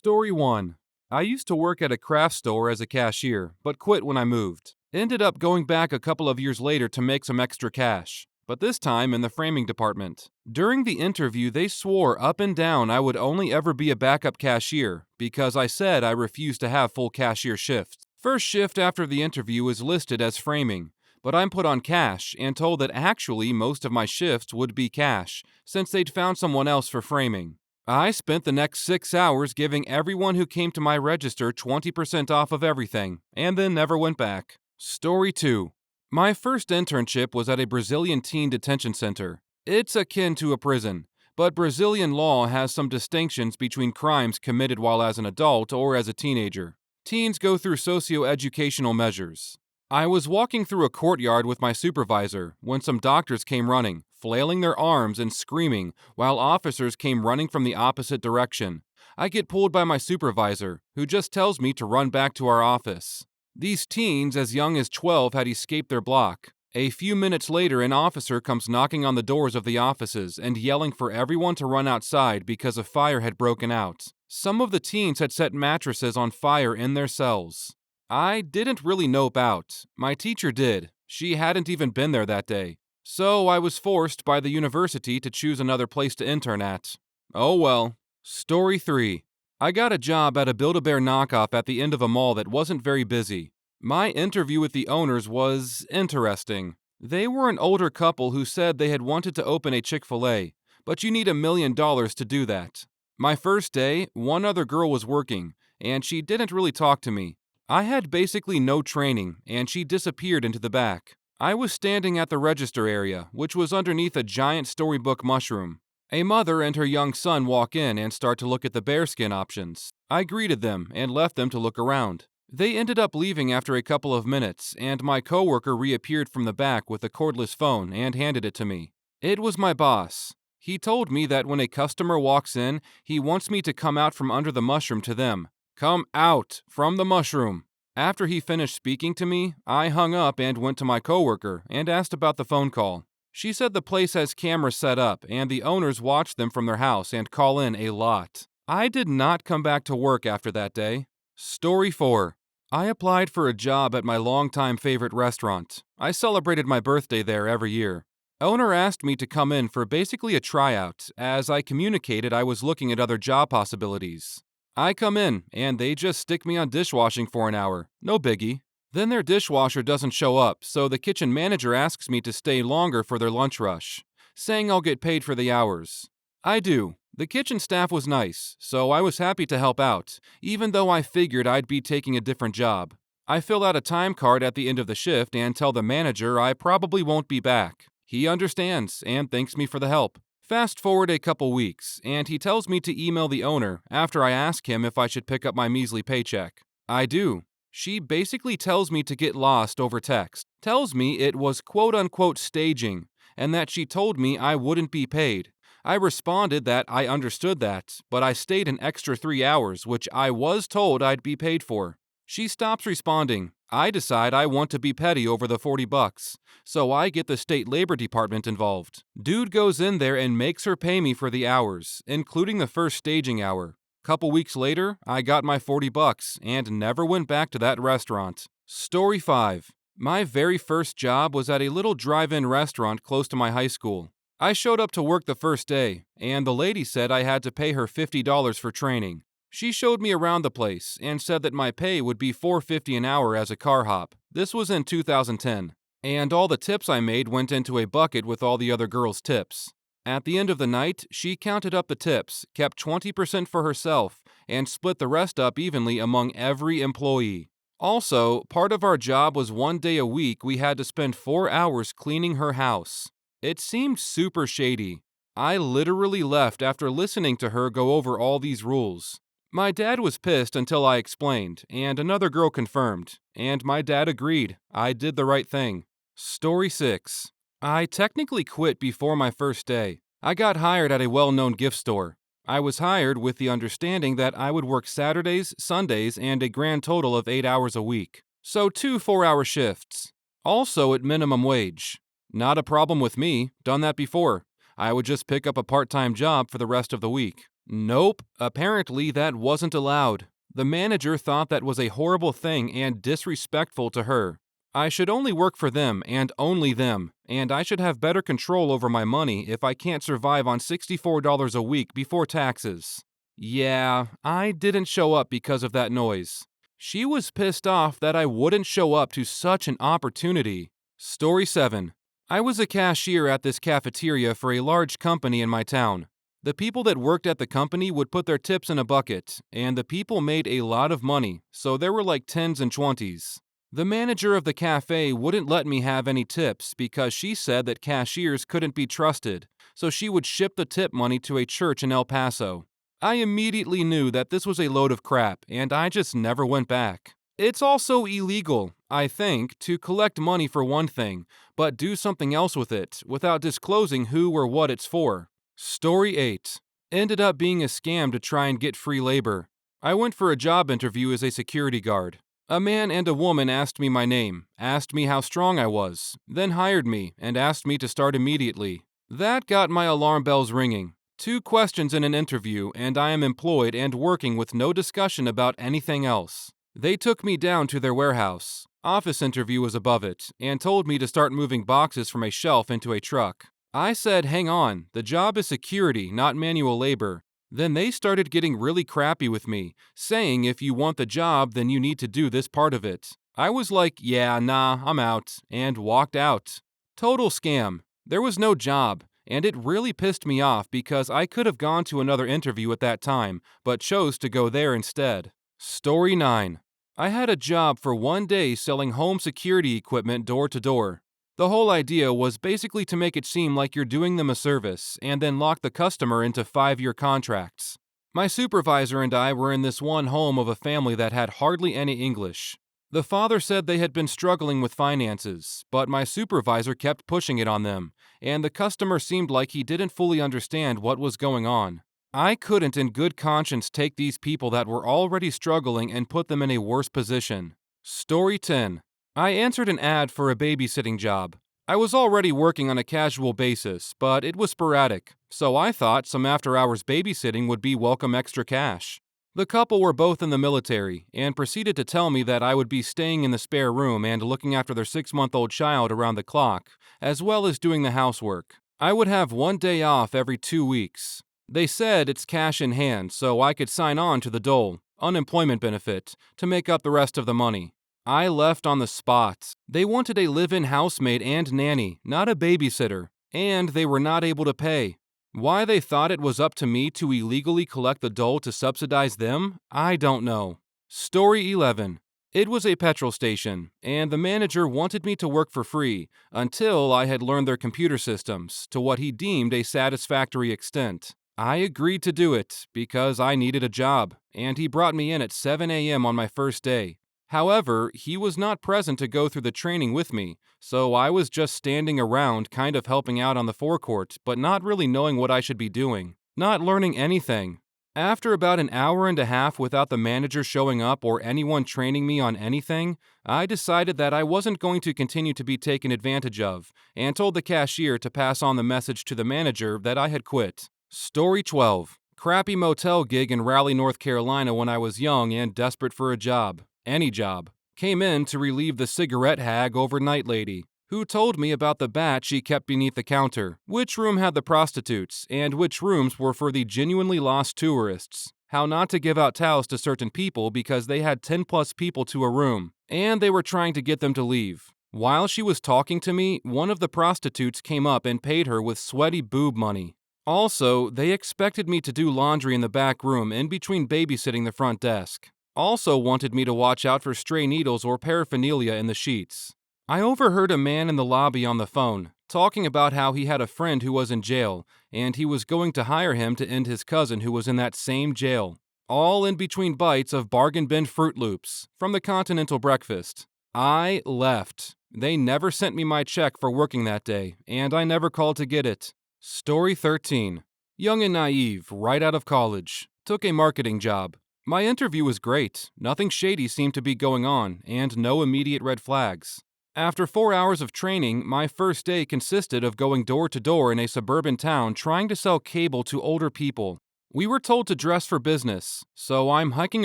Story 1. I used to work at a craft store as a cashier, but quit when I moved. Ended up going back a couple of years later to make some extra cash, but this time in the framing department. During the interview, they swore up and down I would only ever be a backup cashier because I said I refused to have full cashier shifts. First shift after the interview is listed as framing, but I'm put on cash and told that actually most of my shifts would be cash since they'd found someone else for framing. I spent the next 6 hours giving everyone who came to my register 20% off of everything, and then never went back. Story 2. My first internship was at a Brazilian teen detention center. It's akin to a prison, but Brazilian law has some distinctions between crimes committed while as an adult or as a teenager. Teens go through socio-educational measures. I was walking through a courtyard with my supervisor when some doctors came running, flailing their arms and screaming, while officers came running from the opposite direction. I get pulled by my supervisor, who just tells me to run back to our office. These teens, as young as 12, had escaped their block. A few minutes later, an officer comes knocking on the doors of the offices and yelling for everyone to run outside because a fire had broken out. Some of the teens had set mattresses on fire in their cells. I didn't really nope out. My teacher did. She hadn't even been there that day. So I was forced by the university to choose another place to intern at. Oh well. Story 3. I got a job at a Build-A-Bear knockoff at the end of a mall that wasn't very busy. My interview with the owners was interesting. They were an older couple who said they had wanted to open a Chick-fil-A, but you need $1 million to do that. My first day, one other girl was working, and she didn't really talk to me. I had basically no training, and she disappeared into the back. I was standing at the register area, which was underneath a giant storybook mushroom. A mother and her young son walk in and start to look at the bearskin options. I greeted them and left them to look around. They ended up leaving after a couple of minutes, and my coworker reappeared from the back with a cordless phone and handed it to me. It was my boss. He told me that when a customer walks in, he wants me to come out from under the mushroom to them. Come out from the mushroom. After he finished speaking to me, I hung up and went to my coworker and asked about the phone call. She said the place has cameras set up and the owners watch them from their house and call in a lot. I did not come back to work after that day. Story 4. I applied for a job at my longtime favorite restaurant. I celebrated my birthday there every year. Owner asked me to come in for basically a tryout, as I communicated I was looking at other job possibilities. I come in, and they just stick me on dishwashing for an hour. No biggie. Then their dishwasher doesn't show up, so the kitchen manager asks me to stay longer for their lunch rush, saying I'll get paid for the hours. I do. The kitchen staff was nice, so I was happy to help out, even though I figured I'd be taking a different job. I fill out a time card at the end of the shift and tell the manager I probably won't be back. He understands and thanks me for the help. Fast forward a couple weeks, and he tells me to email the owner after I ask him if I should pick up my measly paycheck. I do. She basically tells me to get lost over text. Tells me it was quote-unquote staging, and that she told me I wouldn't be paid. I responded that I understood that, but I stayed an extra 3 hours, which I was told I'd be paid for. She stops responding. I decide I want to be petty over the $40, so I get the state labor department involved. Dude goes in there and makes her pay me for the hours, including the first staging hour. Couple weeks later, I got my $40 and never went back to that restaurant. Story 5. My very first job was at a little drive-in restaurant close to my high school. I showed up to work the first day, and the lady said I had to pay her $50 for training. She showed me around the place and said that my pay would be $4.50 an hour as a car hop. This was in 2010. And all the tips I made went into a bucket with all the other girls' tips. At the end of the night, she counted up the tips, kept 20% for herself, and split the rest up evenly among every employee. Also, part of our job was 1 day a week we had to spend 4 hours cleaning her house. It seemed super shady. I literally left after listening to her go over all these rules. My dad was pissed until I explained, and another girl confirmed, and my dad agreed I did the right thing. Story 6. I technically quit before my first day. I got hired at a well-known gift store. I was hired with the understanding that I would work Saturdays, Sundays, and a grand total of 8 hours a week. So 2 4-hour shifts. Also at minimum wage. Not a problem with me, done that before. I would just pick up a part-time job for the rest of the week. Nope, apparently that wasn't allowed. The manager thought that was a horrible thing and disrespectful to her. I should only work for them and only them, and I should have better control over my money if I can't survive on $64 a week before taxes. Yeah, I didn't show up because of that noise. She was pissed off that I wouldn't show up to such an opportunity. Story 7. I was a cashier at this cafeteria for a large company in my town. The people that worked at the company would put their tips in a bucket, and the people made a lot of money, so there were like 10s and 20s. The manager of the cafe wouldn't let me have any tips because she said that cashiers couldn't be trusted, so she would ship the tip money to a church in El Paso. I immediately knew that this was a load of crap, and I just never went back. It's also illegal, I think, to collect money for one thing, but do something else with it without disclosing who or what it's for. Story 8. Ended up being a scam to try and get free labor. I went for a job interview as a security guard. A man and a woman asked me my name, asked me how strong I was, then hired me and asked me to start immediately. That got my alarm bells ringing. 2 questions in an interview, and I am employed and working with no discussion about anything else. They took me down to their warehouse. Office interview was above it, and told me to start moving boxes from a shelf into a truck. I said, hang on, the job is security, not manual labor. Then they started getting really crappy with me, saying if you want the job, then you need to do this part of it. I was like, yeah, nah, I'm out, and walked out. Total scam. There was no job, and it really pissed me off because I could have gone to another interview at that time, but chose to go there instead. Story 9. I had a job for 1 day selling home security equipment door to door. The whole idea was basically to make it seem like you're doing them a service and then lock the customer into 5-year contracts. My supervisor and I were in this one home of a family that had hardly any English. The father said they had been struggling with finances, but my supervisor kept pushing it on them, and the customer seemed like he didn't fully understand what was going on. I couldn't in good conscience take these people that were already struggling and put them in a worse position. Story 10. I answered an ad for a babysitting job. I was already working on a casual basis, but it was sporadic, so I thought some after-hours babysitting would be welcome extra cash. The couple were both in the military and proceeded to tell me that I would be staying in the spare room and looking after their 6-month-old child around the clock, as well as doing the housework. I would have 1 day off every 2 weeks. They said it's cash in hand, so I could sign on to the dole, unemployment benefit, to make up the rest of the money. I left on the spot. They wanted a live-in housemaid and nanny, not a babysitter, and they were not able to pay. Why they thought it was up to me to illegally collect the dole to subsidize them, I don't know. Story 11. It was a petrol station, and the manager wanted me to work for free until I had learned their computer systems to what he deemed a satisfactory extent. I agreed to do it because I needed a job, and he brought me in at 7 a.m. on my first day. However, he was not present to go through the training with me, so I was just standing around kind of helping out on the forecourt, but not really knowing what I should be doing, not learning anything. After about an hour and a half without the manager showing up or anyone training me on anything, I decided that I wasn't going to continue to be taken advantage of, and told the cashier to pass on the message to the manager that I had quit. Story 12. Crappy motel gig in Raleigh, North Carolina when I was young and desperate for a job. Any job. Came in to relieve the cigarette hag overnight lady, who told me about the bat she kept beneath the counter, which room had the prostitutes, and which rooms were for the genuinely lost tourists, how not to give out towels to certain people because they had 10 plus people to a room, and they were trying to get them to leave. While she was talking to me, one of the prostitutes came up and paid her with sweaty boob money. Also, they expected me to do laundry in the back room in between babysitting the front desk. Also wanted me to watch out for stray needles or paraphernalia in the sheets. I overheard a man in the lobby on the phone, talking about how he had a friend who was in jail, and he was going to hire him to end his cousin who was in that same jail. All in between bites of bargain bin Fruit Loops from the Continental Breakfast. I left. They never sent me my check for working that day, and I never called to get it. Story 13. Young and naive, right out of college. Took a marketing job. My interview was great. Nothing shady seemed to be going on, and no immediate red flags. After 4 hours of training, my first day consisted of going door to door in a suburban town trying to sell cable to older people. We were told to dress for business, so I'm hiking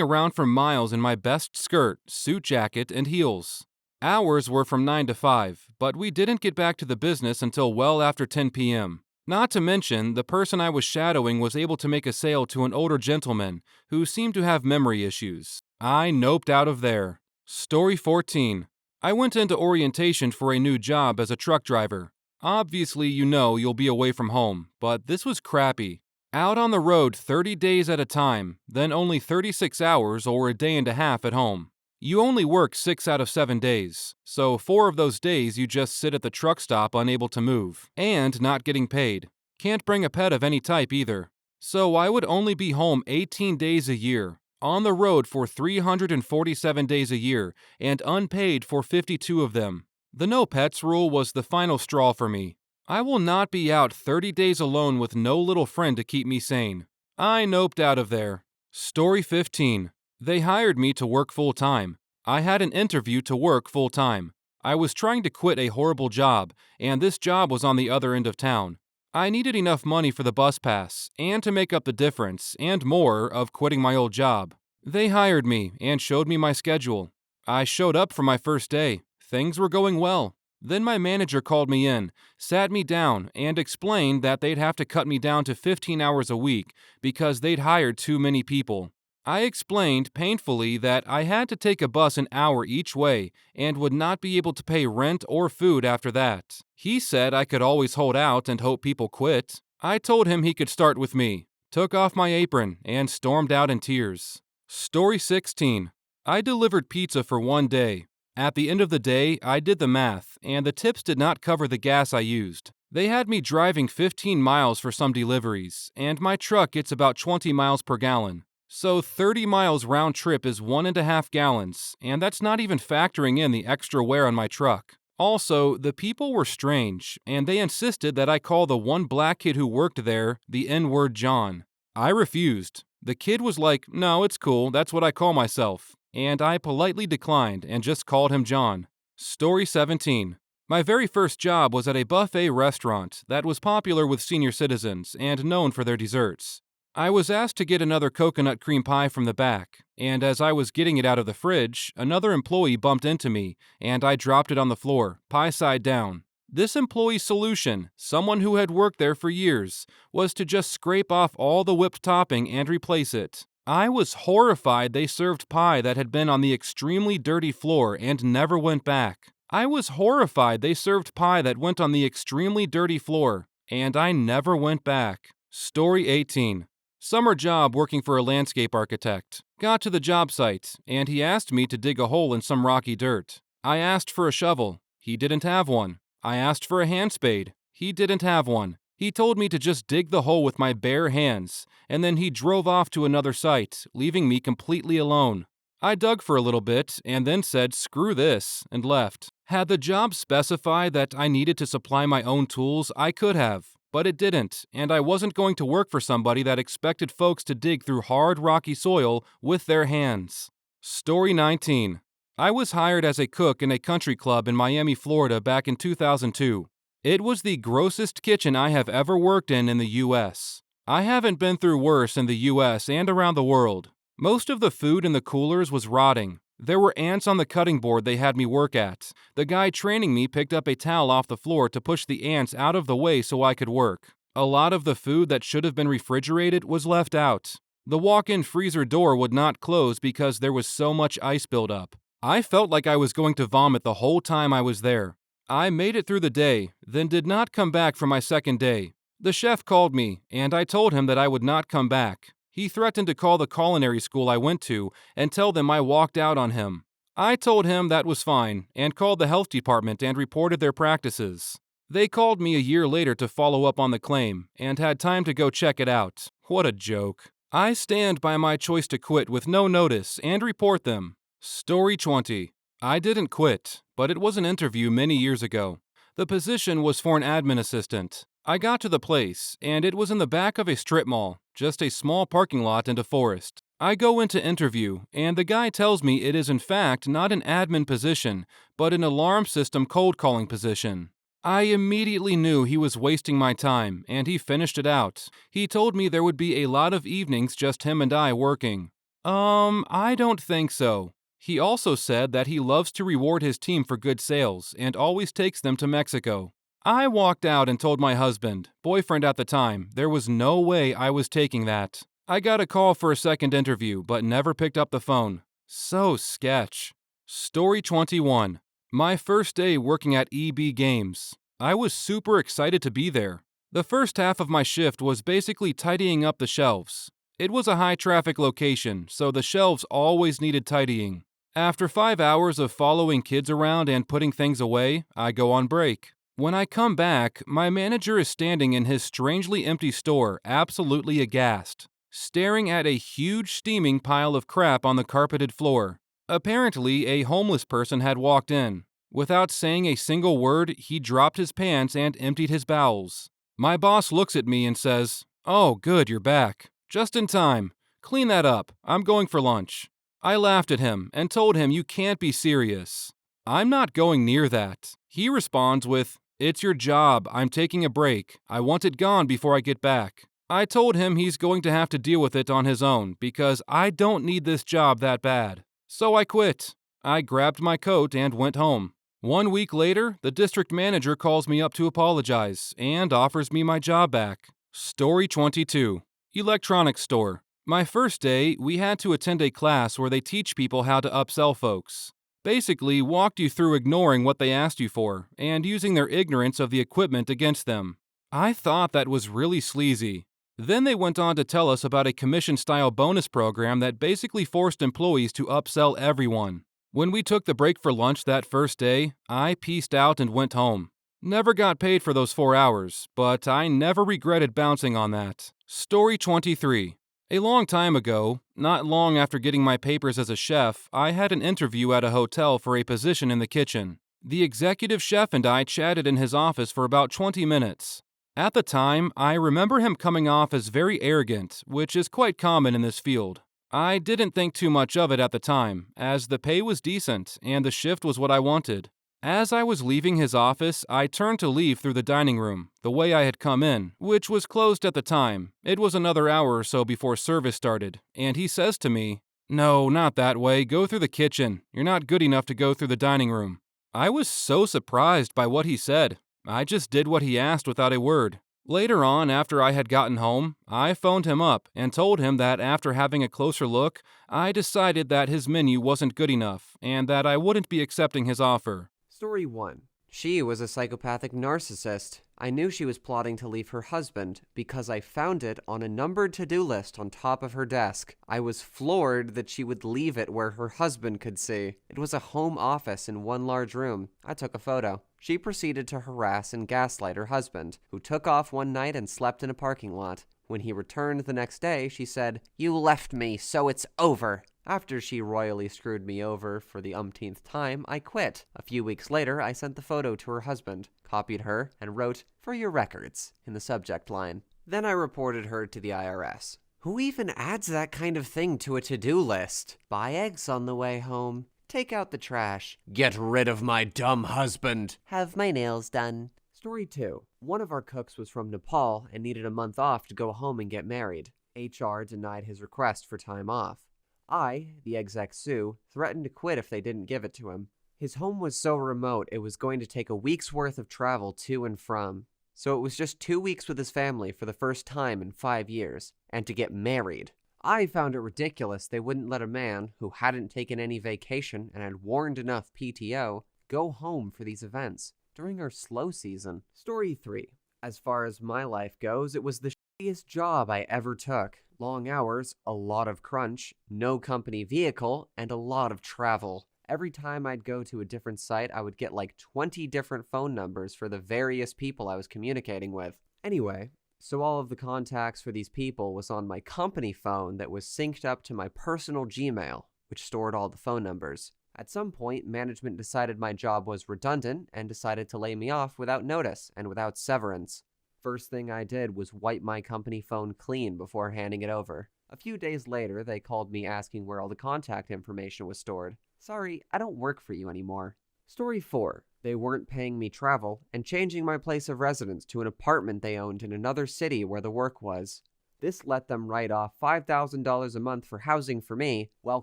around for miles in my best skirt, suit jacket, and heels. Hours were from 9 to 5, but we didn't get back to the business until well after 10 p.m. Not to mention, the person I was shadowing was able to make a sale to an older gentleman who seemed to have memory issues. I noped out of there. Story 14. I went into orientation for a new job as a truck driver. Obviously, you'll be away from home, but this was crappy. Out on the road 30 days at a time, then only 36 hours or a day and a half at home. You only work 6 out of 7 days, so 4 of those days you just sit at the truck stop unable to move, and not getting paid. Can't bring a pet of any type either. So I would only be home 18 days a year, on the road for 347 days a year, and unpaid for 52 of them. The no pets rule was the final straw for me. I will not be out 30 days alone with no little friend to keep me sane. I noped out of there. Story 15. They hired me to work full-time. I had an interview to work full-time. I was trying to quit a horrible job, and this job was on the other end of town. I needed enough money for the bus pass, and to make up the difference, and more, of quitting my old job. They hired me, and showed me my schedule. I showed up for my first day. Things were going well. Then my manager called me in, sat me down, and explained that they'd have to cut me down to 15 hours a week because they'd hired too many people. I explained painfully that I had to take a bus an hour each way and would not be able to pay rent or food after that. He said I could always hold out and hope people quit. I told him he could start with me, took off my apron, and stormed out in tears. Story 16. I delivered pizza for one day. At the end of the day, I did the math, and the tips did not cover the gas I used. They had me driving 15 miles for some deliveries, and my truck gets about 20 miles per gallon. So 30 miles round trip is 1.5 gallons, and that's not even factoring in the extra wear on my truck. Also, the people were strange, and they insisted that I call the one black kid who worked there the N-word John. I refused. The kid was like, "No, it's cool, that's what I call myself." And I politely declined and just called him John. Story 17. My very first job was at a buffet restaurant that was popular with senior citizens and known for their desserts. I was asked to get another coconut cream pie from the back, and as I was getting it out of the fridge, another employee bumped into me, and I dropped it on the floor, pie side down. This employee's solution, someone who had worked there for years, was to just scrape off all the whipped topping and replace it. I was horrified they served pie that had been on the extremely dirty floor and never went back. I was horrified they served pie that went on the extremely dirty floor, and I never went back. Story 18. Summer job working for a landscape architect. Got to the job site, and he asked me to dig a hole in some rocky dirt. I asked for a shovel. He didn't have one. I asked for a hand spade. He didn't have one. He told me to just dig the hole with my bare hands, and then he drove off to another site, leaving me completely alone. I dug for a little bit, and then said, "Screw this," and left. Had the job specified that I needed to supply my own tools, I could have, but it didn't, and I wasn't going to work for somebody that expected folks to dig through hard, rocky soil with their hands. Story 19. I was hired as a cook in a country club in Miami, Florida back in 2002. It was the grossest kitchen I have ever worked in the U.S. I haven't been through worse in the U.S. and around the world. Most of the food in the coolers was rotting. There were ants on the cutting board they had me work at. The guy training me picked up a towel off the floor to push the ants out of the way so I could work. A lot of the food that should have been refrigerated was left out. The walk-in freezer door would not close because there was so much ice buildup. I felt like I was going to vomit the whole time I was there. I made it through the day, then did not come back for my second day. The chef called me, and I told him that I would not come back. He threatened to call the culinary school I went to and tell them I walked out on him. I told him that was fine, and called the health department and reported their practices. They called me a year later to follow up on the claim, and had time to go check it out. What a joke. I stand by my choice to quit with no notice and report them. Story 20. I didn't quit, but it was an interview many years ago. The position was for an admin assistant. I got to the place, and it was in the back of a strip mall, just a small parking lot and a forest. I go in to interview, and the guy tells me it is in fact not an admin position, but an alarm system cold calling position. I immediately knew he was wasting my time, and he finished it out. He told me there would be a lot of evenings just him and I working. I don't think so. He also said that he loves to reward his team for good sales and always takes them to Mexico. I walked out and told my husband, boyfriend at the time, there was no way I was taking that. I got a call for a second interview, but never picked up the phone. So sketch. Story 21. My first day working at EB Games. I was super excited to be there. The first half of my shift was basically tidying up the shelves. It was a high-traffic location, so the shelves always needed tidying. After 5 hours of following kids around and putting things away, I go on break. When I come back, my manager is standing in his strangely empty store, absolutely aghast, staring at a huge steaming pile of crap on the carpeted floor. Apparently, a homeless person had walked in. Without saying a single word, he dropped his pants and emptied his bowels. My boss looks at me and says, "Oh, good, you're back. Just in time. Clean that up. I'm going for lunch." I laughed at him and told him you can't be serious. I'm not going near that. He responds with, "It's your job. I'm taking a break. I want it gone before I get back." I told him he's going to have to deal with it on his own because I don't need this job that bad. So I quit. I grabbed my coat and went home. 1 week later, the district manager calls me up to apologize and offers me my job back. Story 22. Electronics store. My first day, we had to attend a class where they teach people how to upsell folks. Basically, walked you through ignoring what they asked you for and using their ignorance of the equipment against them. I thought that was really sleazy. Then they went on to tell us about a commission-style bonus program that basically forced employees to upsell everyone. When we took the break for lunch that first day, I peaced out and went home. Never got paid for those 4 hours, but I never regretted bouncing on that. Story 23. A long time ago, not long after getting my papers as a chef, I had an interview at a hotel for a position in the kitchen. The executive chef and I chatted in his office for about 20 minutes. At the time, I remember him coming off as very arrogant, which is quite common in this field. I didn't think too much of it at the time, as the pay was decent and the shift was what I wanted. As I was leaving his office, I turned to leave through the dining room, the way I had come in, which was closed at the time. It was another hour or so before service started, and he says to me, "No, not that way, go through the kitchen. You're not good enough to go through the dining room." I was so surprised by what he said. I just did what he asked without a word. Later on, after I had gotten home, I phoned him up and told him that after having a closer look, I decided that his menu wasn't good enough and that I wouldn't be accepting his offer. Story 1. She was a psychopathic narcissist. I knew she was plotting to leave her husband because I found it on a numbered to-do list on top of her desk. I was floored that she would leave it where her husband could see. It was a home office in one large room. I took a photo. She proceeded to harass and gaslight her husband, who took off one night and slept in a parking lot. When he returned the next day, she said, "You left me, so it's over." After she royally screwed me over for the umpteenth time, I quit. A few weeks later, I sent the photo to her husband, copied her, and wrote, "For your records," in the subject line. Then I reported her to the IRS. Who even adds that kind of thing to a to-do list? Buy eggs on the way home. Take out the trash. Get rid of my dumb husband. Have my nails done. Story 2. One of our cooks was from Nepal and needed a month off to go home and get married. HR denied his request for time off. I, the exec sous, threatened to quit if they didn't give it to him. His home was so remote it was going to take a week's worth of travel to and from. So it was just 2 weeks with his family for the first time in 5 years, and to get married. I found it ridiculous they wouldn't let a man, who hadn't taken any vacation and had warned enough PTO, go home for these events during our slow season. Story 3. As far as my life goes, it was the shittiest job I ever took. Long hours, a lot of crunch, no company vehicle, and a lot of travel. Every time I'd go to a different site, I would get like 20 different phone numbers for the various people I was communicating with. Anyway, so all of the contacts for these people was on my company phone that was synced up to my personal Gmail, which stored all the phone numbers. At some point, management decided my job was redundant and decided to lay me off without notice and without severance. First thing I did was wipe my company phone clean before handing it over. A few days later, they called me asking where all the contact information was stored. Sorry, I don't work for you anymore. Story 4. They weren't paying me travel and changing my place of residence to an apartment they owned in another city where the work was. This let them write off $5,000 a month for housing for me, while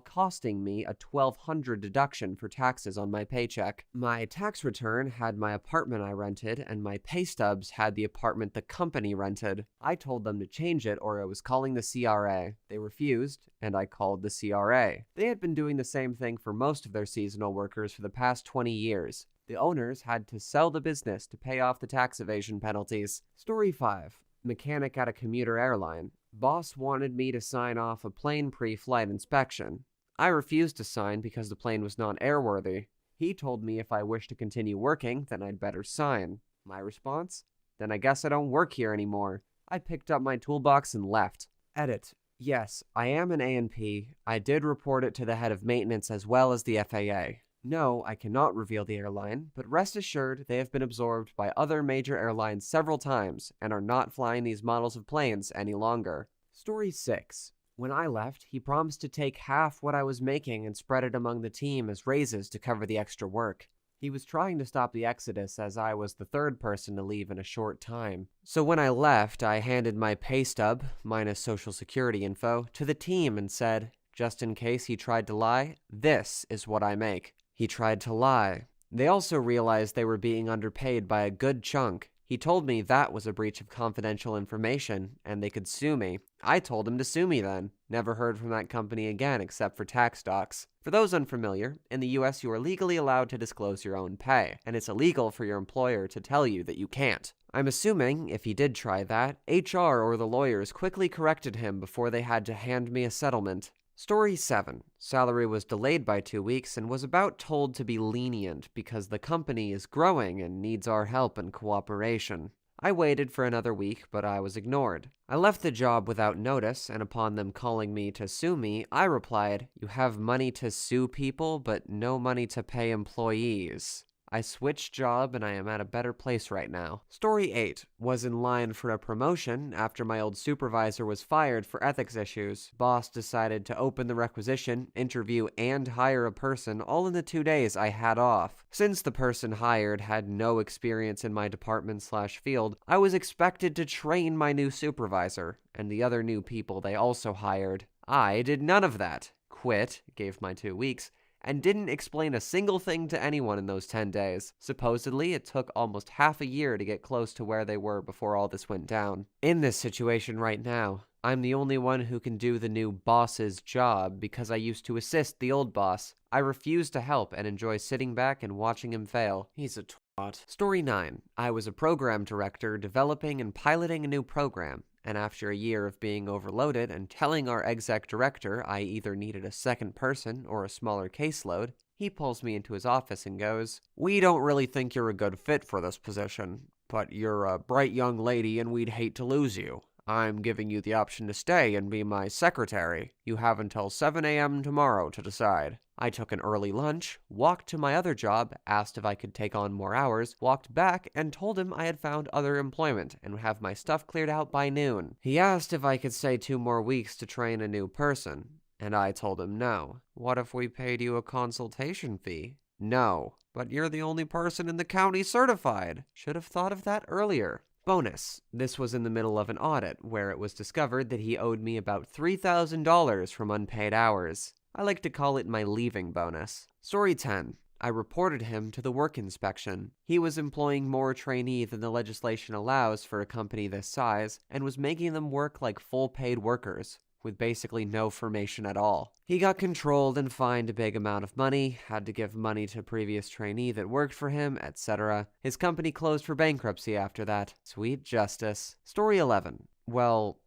costing me a $1,200 deduction for taxes on my paycheck. My tax return had my apartment I rented, and my pay stubs had the apartment the company rented. I told them to change it or I was calling the CRA. They refused, and I called the CRA. They had been doing the same thing for most of their seasonal workers for the past 20 years. The owners had to sell the business to pay off the tax evasion penalties. Story 5. Mechanic at a commuter airline. Boss wanted me to sign off a plane pre-flight inspection. I refused to sign because the plane was not airworthy. He told me if I wished to continue working, then I'd better sign. My response? Then I guess I don't work here anymore. I picked up my toolbox and left. Edit. Yes, I am an A&P. I did report it to the head of maintenance as well as the FAA. No, I cannot reveal the airline, but rest assured they have been absorbed by other major airlines several times and are not flying these models of planes any longer. Story 6. When I left, he promised to take half what I was making and spread it among the team as raises to cover the extra work. He was trying to stop the exodus as I was the third person to leave in a short time. So when I left, I handed my pay stub, minus social security info, to the team and said, just in case he tried to lie, this is what I make. He tried to lie. They also realized they were being underpaid by a good chunk. He told me that was a breach of confidential information, and they could sue me. I told him to sue me then. Never heard from that company again except for tax docs. For those unfamiliar, in the US you are legally allowed to disclose your own pay, and it's illegal for your employer to tell you that you can't. I'm assuming, if he did try that, HR or the lawyers quickly corrected him before they had to hand me a settlement. Story 7. Salary was delayed by 2 weeks and was about told to be lenient because the company is growing and needs our help and cooperation. I waited for another week, but I was ignored. I left the job without notice, and upon them calling me to sue me, I replied, "You have money to sue people, but no money to pay employees." I switched job and I am at a better place right now. Story 8. Was in line for a promotion after my old supervisor was fired for ethics issues. Boss decided to open the requisition, interview, and hire a person all in the 2 days I had off. Since the person hired had no experience in my department/field, I was expected to train my new supervisor and the other new people they also hired. I did none of that. Quit, gave my 2 weeks, and didn't explain a single thing to anyone in those 10 days. Supposedly, it took almost half a year to get close to where they were before all this went down. In this situation right now, I'm the only one who can do the new boss's job because I used to assist the old boss. I refuse to help and enjoy sitting back and watching him fail. He's a twat. Story 9. I was a program director developing and piloting a new program. And after a year of being overloaded and telling our exec director I either needed a second person or a smaller caseload, he pulls me into his office and goes, "We don't really think you're a good fit for this position, but you're a bright young lady and we'd hate to lose you. I'm giving you the option to stay and be my secretary. You have until 7 a.m. tomorrow to decide." I took an early lunch, walked to my other job, asked if I could take on more hours, walked back, and told him I had found other employment and would have my stuff cleared out by noon. He asked if I could stay 2 more weeks to train a new person, and I told him no. "What if we paid you a consultation fee?" "No, but you're the only person in the county certified." Should have thought of that earlier. Bonus. This was in the middle of an audit, where it was discovered that he owed me about $3,000 from unpaid hours. I like to call it my leaving bonus. Story 10. I reported him to the work inspection. He was employing more trainees than the legislation allows for a company this size, and was making them work like full-paid workers, with basically no formation at all. He got controlled and fined a big amount of money, had to give money to a previous trainee that worked for him, etc. His company closed for bankruptcy after that. Sweet justice. Story 11. Well,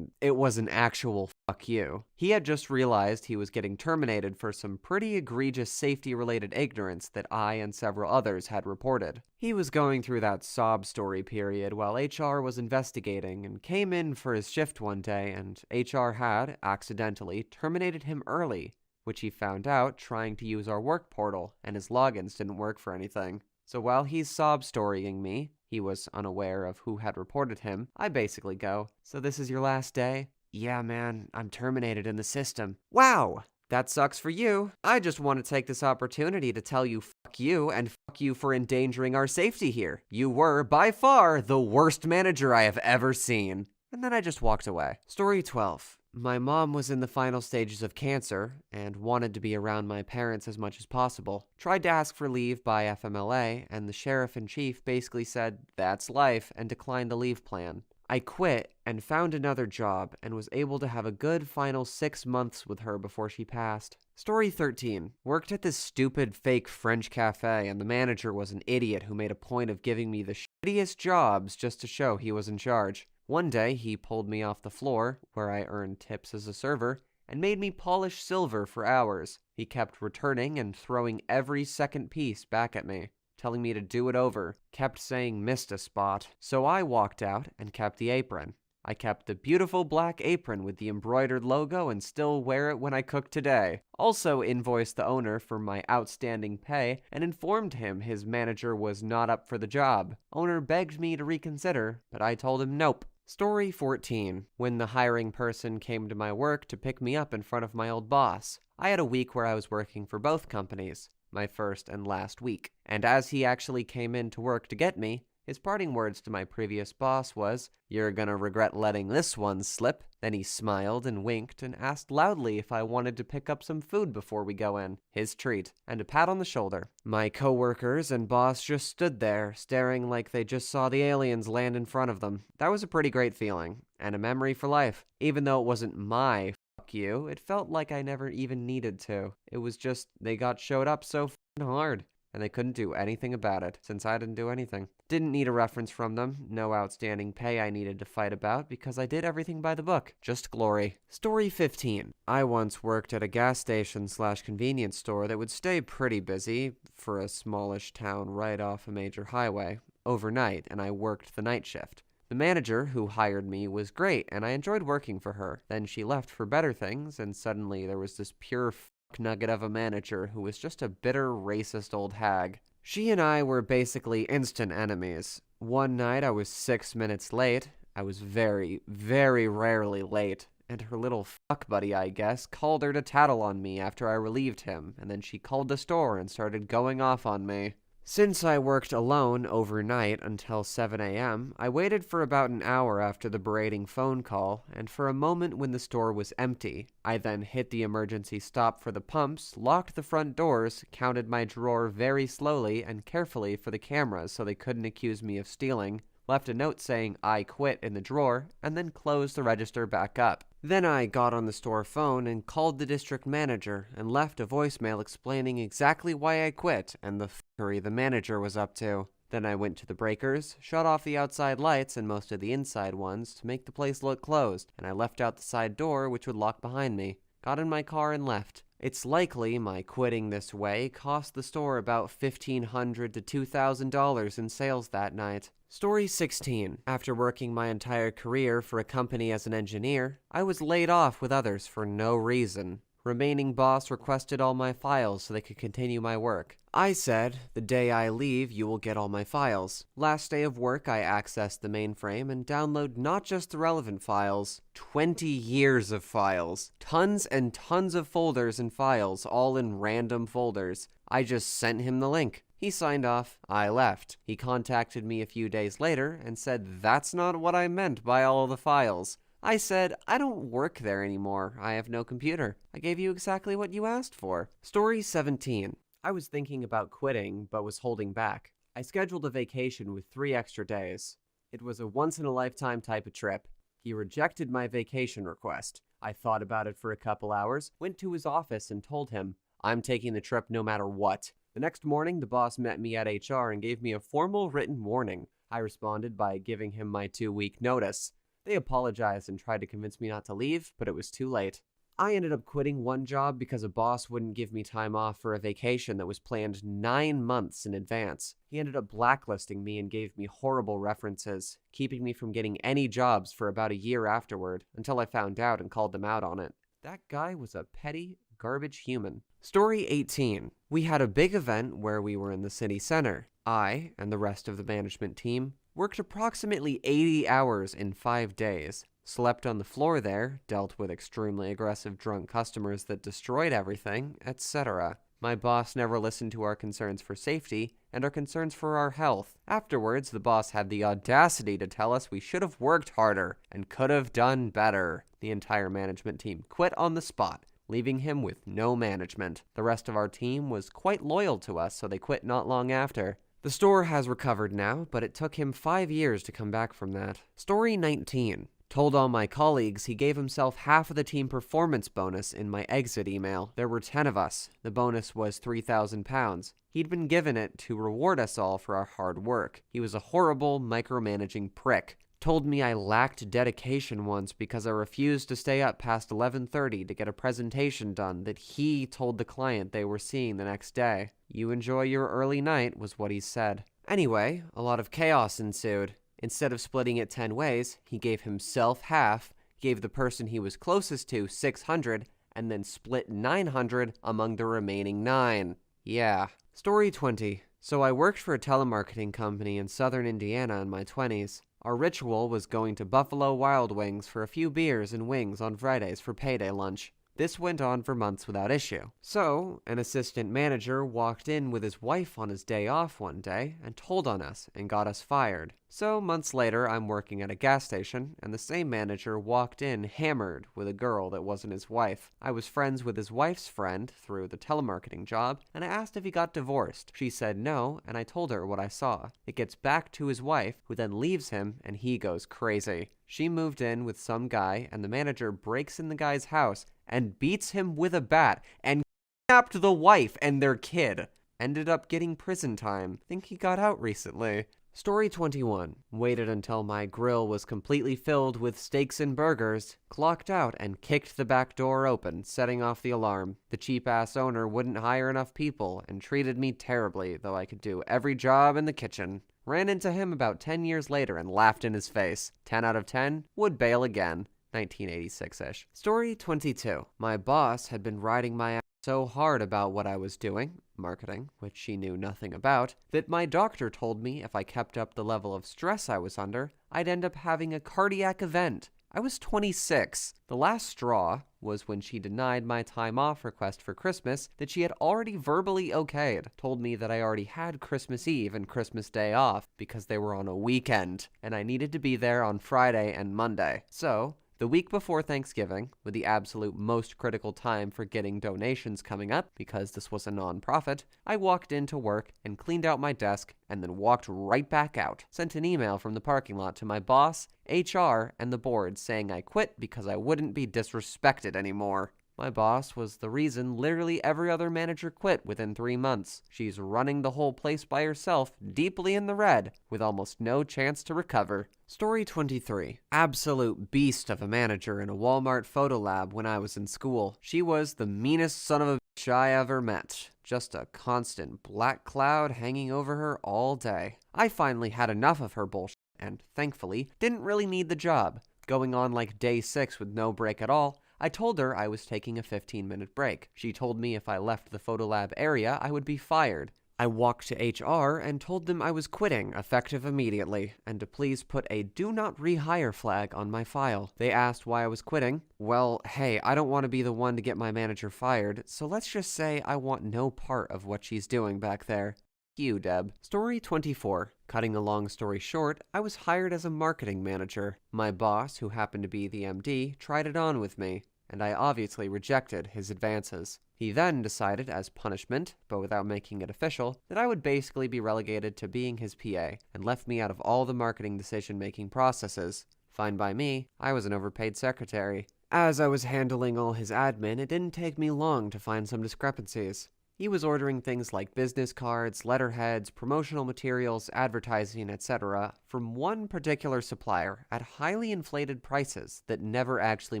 it was an actual fuck you. He had just realized he was getting terminated for some pretty egregious safety-related ignorance that I and several others had reported. He was going through that sob story period while HR was investigating and came in for his shift one day, and HR had, accidentally, terminated him early, which he found out trying to use our work portal, and his logins didn't work for anything. So while he's sob-storying me, he was unaware of who had reported him, I basically go, "So this is your last day?" "Yeah, man, I'm terminated in the system." "Wow! That sucks for you. I just want to take this opportunity to tell you fuck you and fuck you for endangering our safety here. You were, by far, the worst manager I have ever seen. And then I just walked away. Story 12. My mom was in the final stages of cancer and wanted to be around my parents as much as possible. Tried to ask for leave by FMLA, and the sheriff-in-chief basically said, "That's life," and declined the leave plan. I quit and found another job and was able to have a good final 6 months with her before she passed. Story 13. Worked at this stupid fake French cafe, and the manager was an idiot who made a point of giving me the shittiest jobs just to show he was in charge. One day, he pulled me off the floor, where I earned tips as a server, and made me polish silver for hours. He kept returning and throwing every second piece back at me, telling me to do it over, kept saying missed a spot. So I walked out and kept the apron. I kept the beautiful black apron with the embroidered logo and still wear it when I cook today. Also invoiced the owner for my outstanding pay and informed him his manager was not up for the job. Owner begged me to reconsider, but I told him nope. Story 14. When the hiring person came to my work to pick me up in front of my old boss. I had a week where I was working for both companies, my first and last week. And as he actually came in to work to get me, his parting words to my previous boss was, "You're gonna regret letting this one slip." Then he smiled and winked and asked loudly if I wanted to pick up some food before we go in. His treat. And a pat on the shoulder. My coworkers and boss just stood there, staring like they just saw the aliens land in front of them. That was a pretty great feeling, and a memory for life. Even though it wasn't my fuck you, it felt like I never even needed to. It was just, they got showed up so f***ing hard. And they couldn't do anything about it, since I didn't do anything. Didn't need a reference from them, no outstanding pay I needed to fight about, because I did everything by the book. Just glory. Story 15. I once worked at a gas station/convenience store that would stay pretty busy, for a smallish town right off a major highway, overnight, and I worked the night shift. The manager who hired me was great, and I enjoyed working for her. Then she left for better things, and suddenly there was this pure nugget of a manager who was just a bitter, racist old hag. She and I were basically instant enemies. One night I was 6 minutes late. I was very, very rarely late. And her little fuck buddy, I guess, called her to tattle on me after I relieved him, and then she called the store and started going off on me. Since I worked alone overnight until 7 a.m., I waited for about an hour after the berating phone call, and for a moment when the store was empty. I then hit the emergency stop for the pumps, locked the front doors, counted my drawer very slowly and carefully for the cameras so they couldn't accuse me of stealing, left a note saying "I quit" in the drawer, and then closed the register back up. Then I got on the store phone and called the district manager and left a voicemail explaining exactly why I quit and the fuckery the manager was up to. Then I went to the breakers, shut off the outside lights and most of the inside ones to make the place look closed, and I left out the side door which would lock behind me. Got in my car and left. It's likely my quitting this way cost the store about $1,500 to $2,000 in sales that night. Story 16. After working my entire career for a company as an engineer, I was laid off with others for no reason. Remaining boss requested all my files so they could continue my work. I said, "The day I leave, you will get all my files." Last day of work, I accessed the mainframe and download not just the relevant files, 20 years of files. Tons and tons of folders and files, all in random folders. I just sent him the link. He signed off. I left. He contacted me a few days later and said that's not what I meant by all the files. I said, "I don't work there anymore. I have no computer. I gave you exactly what you asked for." Story 17. I was thinking about quitting, but was holding back. I scheduled a vacation with 3 extra days. It was a once-in-a-lifetime type of trip. He rejected my vacation request. I thought about it for a couple hours, went to his office and told him, "I'm taking the trip no matter what." The next morning, the boss met me at HR and gave me a formal written warning. I responded by giving him my 2-week notice. They apologized and tried to convince me not to leave, but it was too late. I ended up quitting one job because a boss wouldn't give me time off for a vacation that was planned 9 months in advance. He ended up blacklisting me and gave me horrible references, keeping me from getting any jobs for about a year afterward, until I found out and called them out on it. That guy was a petty, garbage human. Story 18. We had a big event where we were in the city center. I, and the rest of the management team, worked approximately 80 hours in 5 days. Slept on the floor there, dealt with extremely aggressive drunk customers that destroyed everything, etc. My boss never listened to our concerns for safety and our concerns for our health. Afterwards, the boss had the audacity to tell us we should have worked harder and could have done better. The entire management team quit on the spot, leaving him with no management. The rest of our team was quite loyal to us, so they quit not long after. The store has recovered now, but it took him 5 years to come back from that. Story 19. Told all my colleagues he gave himself half of the team performance bonus in my exit email. There were 10 of us. The bonus was £3,000. He'd been given it to reward us all for our hard work. He was a horrible, micromanaging prick. Told me I lacked dedication once because I refused to stay up past 11:30 to get a presentation done that he told the client they were seeing the next day. You enjoy your early night, was what he said. Anyway, a lot of chaos ensued. Instead of splitting it 10 ways, he gave himself half, gave the person he was closest to 600, and then split 900 among the remaining 9. Yeah. Story 20. So I worked for a telemarketing company in southern Indiana in my 20s. Our ritual was going to Buffalo Wild Wings for a few beers and wings on Fridays for payday lunch. This went on for months without issue. So, an assistant manager walked in with his wife on his day off one day and told on us and got us fired. So, months later, I'm working at a gas station, and the same manager walked in hammered with a girl that wasn't his wife. I was friends with his wife's friend through the telemarketing job, and I asked if he got divorced. She said no, and I told her what I saw. It gets back to his wife, who then leaves him, and he goes crazy. She moved in with some guy, and the manager breaks in the guy's house and beats him with a bat and kidnapped the wife and their kid. Ended up getting prison time. Think he got out recently. Story 21. Waited until my grill was completely filled with steaks and burgers, clocked out and kicked the back door open, setting off the alarm. The cheap-ass owner wouldn't hire enough people and treated me terribly, though I could do every job in the kitchen. Ran into him about 10 years later and laughed in his face. 10 out of 10, would bail again. 1986-ish. Story 22. My boss had been riding my ass so hard about what I was doing, marketing, which she knew nothing about, that my doctor told me if I kept up the level of stress I was under, I'd end up having a cardiac event. I was 26. The last straw was when she denied my time off request for Christmas that she had already verbally okayed, told me that I already had Christmas Eve and Christmas Day off because they were on a weekend, and I needed to be there on Friday and Monday. So, the week before Thanksgiving, with the absolute most critical time for getting donations coming up, because this was a non-profit, I walked into work and cleaned out my desk and then walked right back out. Sent an email from the parking lot to my boss, HR, and the board saying I quit because I wouldn't be disrespected anymore. My boss was the reason literally every other manager quit within 3 months. She's running the whole place by herself, deeply in the red, with almost no chance to recover. Story 23. Absolute beast of a manager in a Walmart photo lab when I was in school. She was the meanest son of a bitch I ever met. Just a constant black cloud hanging over her all day. I finally had enough of her bullshit and, thankfully, didn't really need the job. Going on like day 6 with no break at all, I told her I was taking a 15-minute break. She told me if I left the photolab area, I would be fired. I walked to HR and told them I was quitting, effective immediately, and to please put a do not rehire flag on my file. They asked why I was quitting. Well, hey, I don't want to be the one to get my manager fired, so let's just say I want no part of what she's doing back there. You, Deb. Story 24. Cutting a long story short, I was hired as a marketing manager. My boss, who happened to be the MD, tried it on with me, and I obviously rejected his advances. He then decided, as punishment, but without making it official, that I would basically be relegated to being his PA, and left me out of all the marketing decision-making processes. Fine by me, I was an overpaid secretary. As I was handling all his admin, it didn't take me long to find some discrepancies. He was ordering things like business cards, letterheads, promotional materials, advertising, etc. from one particular supplier at highly inflated prices that never actually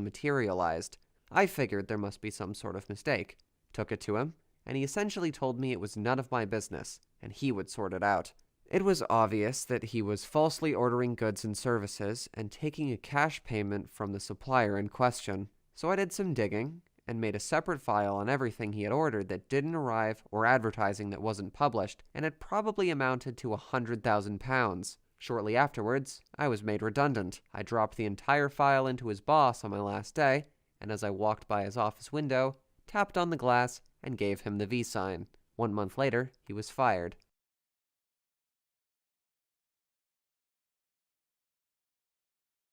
materialized. I figured there must be some sort of mistake. Took it to him, and he essentially told me it was none of my business, and he would sort it out. It was obvious that he was falsely ordering goods and services and taking a cash payment from the supplier in question. So I did some digging and made a separate file on everything he had ordered that didn't arrive or advertising that wasn't published, and it probably amounted to £100,000. Shortly afterwards, I was made redundant. I dropped the entire file into his boss on my last day, and as I walked by his office window, tapped on the glass, and gave him the V sign. 1 month later, he was fired.